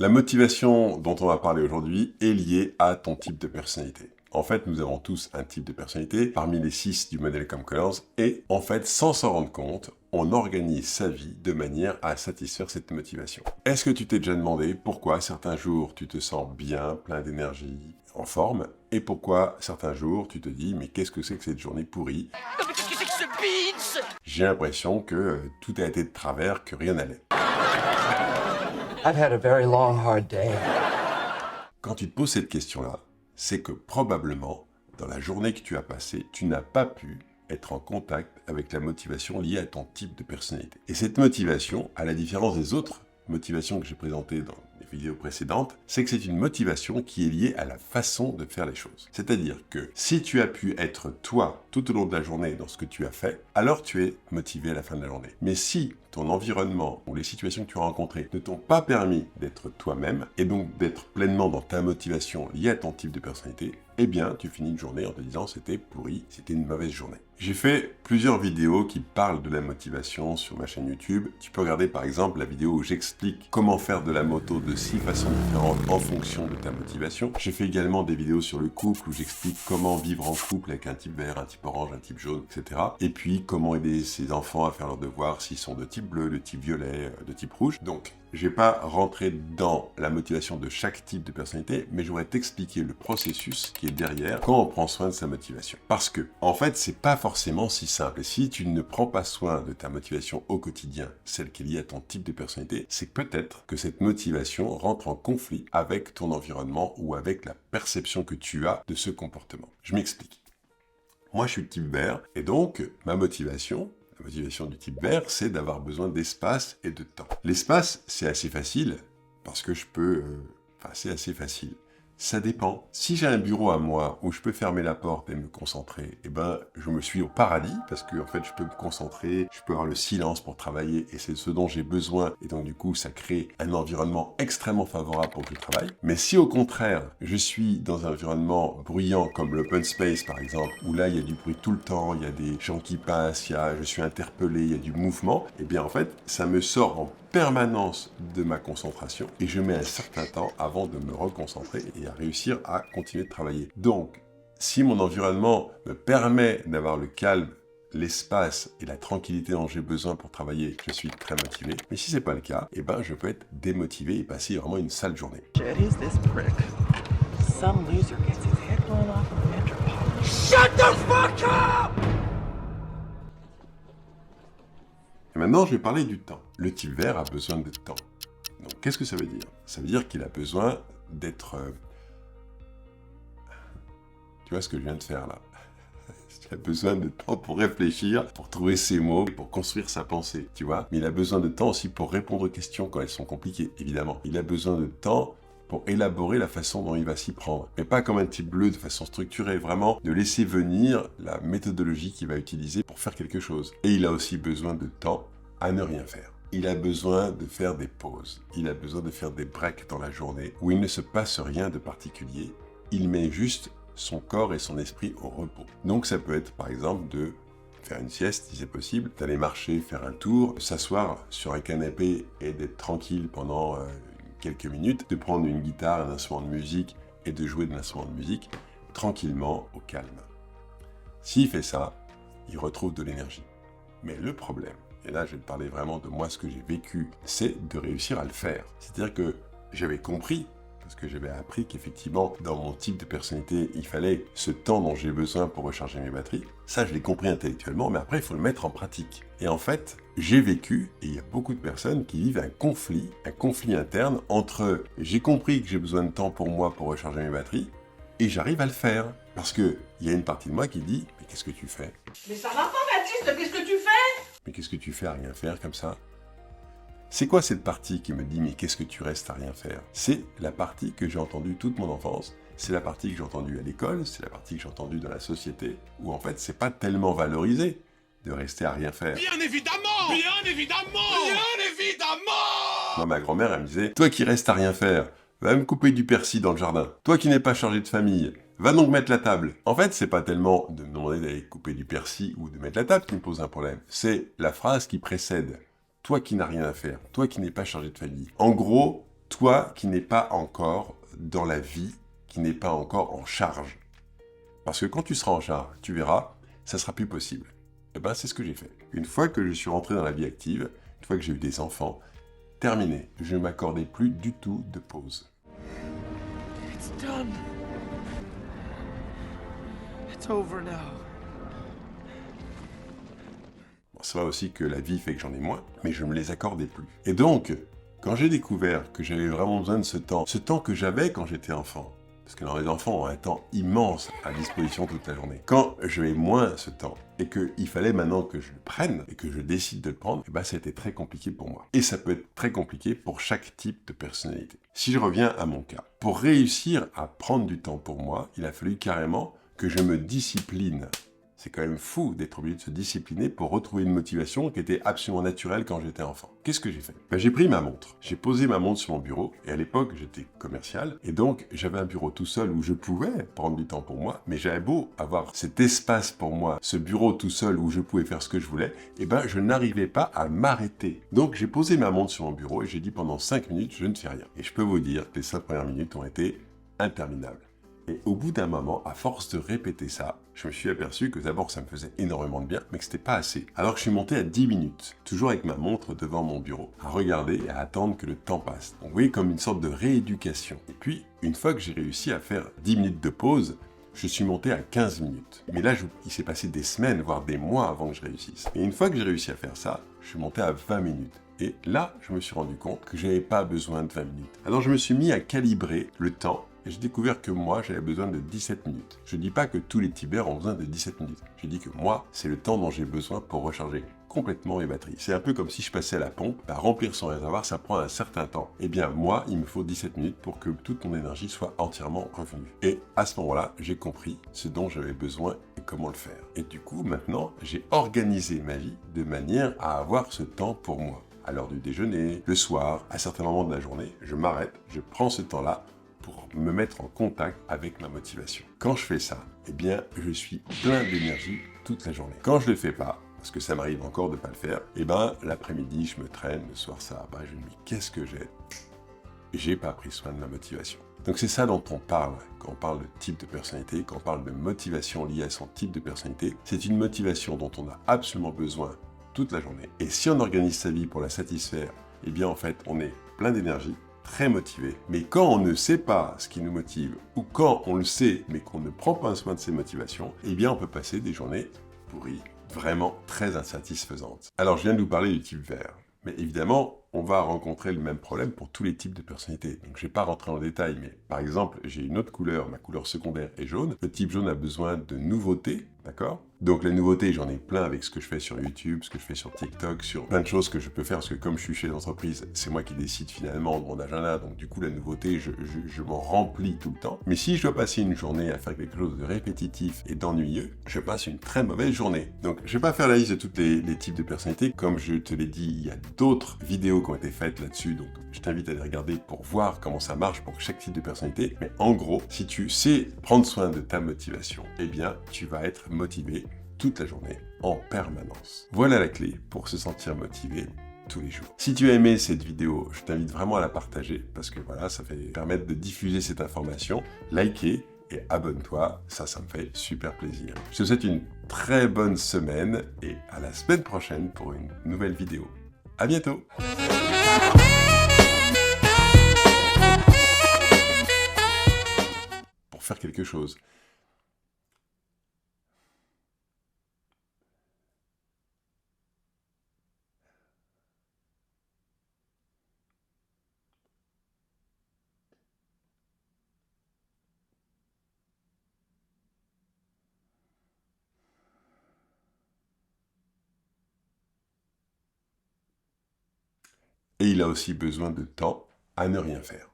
La motivation dont on va parler aujourd'hui est liée à ton type de personnalité. En fait, nous avons tous un type de personnalité parmi les 6 du modèle Cam-Colors et en fait, sans s'en rendre compte, on organise sa vie de manière à satisfaire cette motivation. Est-ce que tu t'es déjà demandé pourquoi certains jours tu te sens bien, plein d'énergie, en forme, et pourquoi certains jours tu te dis mais qu'est-ce que c'est que cette journée pourrie? Mais qu'est-ce que c'est que ce beans? J'ai l'impression que tout a été de travers, que rien n'allait. I've had a very long, hard day. Quand tu te poses cette question-là, c'est que probablement, dans la journée que tu as passée, tu n'as pas pu être en contact avec la motivation liée à ton type de personnalité. Et cette motivation, à la différence des autres motivations que j'ai présentées dans les vidéos précédentes, c'est que c'est une motivation qui est liée à la façon de faire les choses. C'est-à-dire que si tu as pu être toi tout au long de la journée dans ce que tu as fait, alors tu es motivé à la fin de la journée. Mais si ton environnement ou les situations que tu as rencontrées ne t'ont pas permis d'être toi-même et donc d'être pleinement dans ta motivation liée à ton type de personnalité, eh bien, tu finis une journée en te disant c'était pourri, c'était une mauvaise journée. J'ai fait plusieurs vidéos qui parlent de la motivation sur ma chaîne YouTube. Tu peux regarder par exemple la vidéo où j'explique comment faire de la moto de 6 façons différentes en fonction de ta motivation. J'ai fait également des vidéos sur le couple où j'explique comment vivre en couple avec un type vert, un type orange, un type jaune, etc. Et puis comment aider ses enfants à faire leurs devoirs s'ils sont de type bleu, de type violet, de type rouge. Donc, je vais pas rentrer dans la motivation de chaque type de personnalité, mais je voudrais t'expliquer le processus qui est derrière quand on prend soin de sa motivation. Parce que, en fait, c'est pas forcément si simple. Et si tu ne prends pas soin de ta motivation au quotidien, celle qui est liée à ton type de personnalité, c'est peut-être que cette motivation rentre en conflit avec ton environnement ou avec la perception que tu as de ce comportement. Je m'explique. Moi, je suis le type vert, et donc, ma motivation, la motivation du type vert, c'est d'avoir besoin d'espace et de temps. L'espace, c'est assez facile, parce que je peux... c'est assez facile. Ça dépend. Si j'ai un bureau à moi où je peux fermer la porte et me concentrer, eh ben, je me suis au paradis, parce que en fait, je peux me concentrer, je peux avoir le silence pour travailler, et c'est ce dont j'ai besoin, et donc du coup, ça crée un environnement extrêmement favorable pour que je travaille. Mais si au contraire, je suis dans un environnement bruyant, comme l'open space par exemple, où là, il y a du bruit tout le temps, il y a des gens qui passent, je suis interpellé, il y a du mouvement, eh bien en fait, ça me sort en permanence de ma concentration et je mets un certain temps avant de me reconcentrer et à réussir à continuer de travailler. Donc, si mon environnement me permet d'avoir le calme, l'espace et la tranquillité dont j'ai besoin pour travailler, je suis très motivé. Mais si c'est pas le cas, eh ben je peux être démotivé et passer vraiment une sale journée. Who's this prick? Some loser gets his head blown off in the Metropolitan. Shut the fuck up! Et maintenant, je vais parler du temps. Le type vert a besoin de temps. Donc, qu'est-ce que ça veut dire? Ça veut dire qu'il a besoin d'être... Tu vois ce que je viens de faire là? Il a besoin de temps pour réfléchir, pour trouver ses mots, pour construire sa pensée, tu vois? Mais il a besoin de temps aussi pour répondre aux questions quand elles sont compliquées, évidemment. Il a besoin de temps pour élaborer la façon dont il va s'y prendre. Mais pas comme un type bleu de façon structurée, vraiment de laisser venir la méthodologie qu'il va utiliser pour faire quelque chose. Et il a aussi besoin de temps à ne rien faire. Il a besoin de faire des pauses. Il a besoin de faire des breaks dans la journée où il ne se passe rien de particulier. Il met juste son corps et son esprit au repos. Donc ça peut être par exemple de faire une sieste si c'est possible, d'aller marcher, faire un tour, s'asseoir sur un canapé et d'être tranquille pendant quelques minutes, de prendre une guitare, un instrument de musique et de jouer de l'instrument de musique tranquillement, au calme. S'il fait ça, il retrouve de l'énergie. Mais le problème, et là je vais te parler vraiment de moi, ce que j'ai vécu, c'est de réussir à le faire. C'est-à-dire que j'avais compris, parce que j'avais appris qu'effectivement, dans mon type de personnalité, il fallait ce temps dont j'ai besoin pour recharger mes batteries. Ça, je l'ai compris intellectuellement, mais après, il faut le mettre en pratique. Et en fait, j'ai vécu, et il y a beaucoup de personnes qui vivent un conflit interne entre j'ai compris que j'ai besoin de temps pour moi pour recharger mes batteries, et j'arrive à le faire. Parce qu'il y a une partie de moi qui dit, mais qu'est-ce que tu fais? Mais ça va pas, Baptiste, qu'est-ce que tu fais? Mais qu'est-ce que tu fais à rien faire comme ça? C'est quoi cette partie qui me dit « mais qu'est-ce que tu restes à rien faire ?» C'est la partie que j'ai entendue toute mon enfance, c'est la partie que j'ai entendue à l'école, c'est la partie que j'ai entendue dans la société, où en fait c'est pas tellement valorisé de rester à rien faire. Bien évidemment! Bien évidemment! Bien évidemment! Moi, ma grand-mère, elle me disait « toi qui restes à rien faire, va me couper du persil dans le jardin. Toi qui n'es pas chargé de famille, va donc mettre la table. » En fait, c'est pas tellement de me demander d'aller couper du persil ou de mettre la table qui me pose un problème, c'est la phrase qui précède. Toi qui n'as rien à faire, toi qui n'es pas chargé de famille. En gros, Toi qui n'es pas encore dans la vie, qui n'est pas encore en charge. Parce que quand tu seras en charge, tu verras, ça sera plus possible. Et ben c'est ce que j'ai fait. Une fois que je suis rentré dans la vie active, une fois que j'ai eu des enfants, terminé. Je ne m'accordais plus du tout de pause. It's done. It's over now. Bon, c'est vrai aussi que la vie fait que j'en ai moins, mais je ne me les accordais plus. Et donc, quand j'ai découvert que j'avais vraiment besoin de ce temps que j'avais quand j'étais enfant, parce que les enfants ont un temps immense à disposition toute la journée. Quand j'avais moins ce temps, et qu'il fallait maintenant que je le prenne, et que je décide de le prendre, et ben ça a été très compliqué pour moi. Et ça peut être très compliqué pour chaque type de personnalité. Si je reviens à mon cas, pour réussir à prendre du temps pour moi, il a fallu carrément que je me discipline. C'est quand même fou d'être obligé de se discipliner pour retrouver une motivation qui était absolument naturelle quand j'étais enfant. Qu'est-ce que j'ai fait? J'ai pris ma montre, j'ai posé ma montre sur mon bureau, et à l'époque j'étais commercial, et donc j'avais un bureau tout seul où je pouvais prendre du temps pour moi, mais j'avais beau avoir cet espace pour moi, ce bureau tout seul où je pouvais faire ce que je voulais, et je n'arrivais pas à m'arrêter. Donc j'ai posé ma montre sur mon bureau et j'ai dit pendant 5 minutes, je ne fais rien. Et je peux vous dire que les 5 premières minutes ont été interminables. Et au bout d'un moment, à force de répéter ça, je me suis aperçu que d'abord ça me faisait énormément de bien, mais que c'était pas assez. Alors que je suis monté à 10 minutes, toujours avec ma montre devant mon bureau, à regarder et à attendre que le temps passe. Donc vous voyez, comme une sorte de rééducation. Et puis, une fois que j'ai réussi à faire 10 minutes de pause, je suis monté à 15 minutes. Mais là, il s'est passé des semaines, voire des mois avant que je réussisse. Et une fois que j'ai réussi à faire ça, je suis monté à 20 minutes. Et là, je me suis rendu compte que j'avais pas besoin de 20 minutes. Alors je me suis mis à calibrer le temps. Et j'ai découvert que moi, j'avais besoin de 17 minutes. Je ne dis pas que tous les Tibers ont besoin de 17 minutes. Je dis que moi, c'est le temps dont j'ai besoin pour recharger complètement mes batteries. C'est un peu comme si je passais à la pompe, remplir son réservoir, ça prend un certain temps. Eh bien, moi, il me faut 17 minutes pour que toute mon énergie soit entièrement revenue. Et à ce moment-là, j'ai compris ce dont j'avais besoin et comment le faire. Et du coup, maintenant, j'ai organisé ma vie de manière à avoir ce temps pour moi. À l'heure du déjeuner, le soir, à certains moments de la journée, je m'arrête, je prends ce temps-là pour me mettre en contact avec ma motivation. Quand je fais ça, eh bien, je suis plein d'énergie toute la journée. Quand je ne le fais pas, parce que ça m'arrive encore de ne pas le faire, eh bien, l'après-midi, je me traîne, le soir, ça va pas, je me dis, qu'est-ce que j'ai? J'ai pas pris soin de ma motivation. Donc c'est ça dont on parle quand on parle de type de personnalité, quand on parle de motivation liée à son type de personnalité. C'est une motivation dont on a absolument besoin toute la journée. Et si on organise sa vie pour la satisfaire, eh bien, en fait, on est plein d'énergie, très motivé. Mais quand on ne sait pas ce qui nous motive, ou quand on le sait, mais qu'on ne prend pas soin de ses motivations, eh bien on peut passer des journées pourries, vraiment très insatisfaisantes. Alors je viens de vous parler du type vert, mais évidemment, on va rencontrer le même problème pour tous les types de personnalités. Donc je ne vais pas rentrer en détail, mais par exemple, j'ai une autre couleur, ma couleur secondaire est jaune. Le type jaune a besoin de nouveautés, d'accord? Donc les nouveautés, j'en ai plein avec ce que je fais sur YouTube, ce que je fais sur TikTok, sur plein de choses que je peux faire, parce que comme je suis chez l'entreprise, c'est moi qui décide finalement de mon agenda, donc du coup la nouveauté, je m'en remplis tout le temps. Mais si je dois passer une journée à faire quelque chose de répétitif et d'ennuyeux, je passe une très mauvaise journée. Donc je vais pas faire la liste de tous les types de personnalités, comme je te l'ai dit, il y a d'autres vidéos qui ont été faites là-dessus, donc je t'invite à les regarder pour voir comment ça marche pour chaque type de personnalité. Mais en gros, si tu sais prendre soin de ta motivation, eh bien tu vas être motivé toute la journée, en permanence. Voilà la clé pour se sentir motivé tous les jours. Si tu as aimé cette vidéo, je t'invite vraiment à la partager, parce que voilà, ça va permettre de diffuser cette information, liker et abonne-toi, ça me fait super plaisir. Je te souhaite une très bonne semaine, et à la semaine prochaine pour une nouvelle vidéo. À bientôt! Pour faire quelque chose. Et il a aussi besoin de temps à ne rien faire.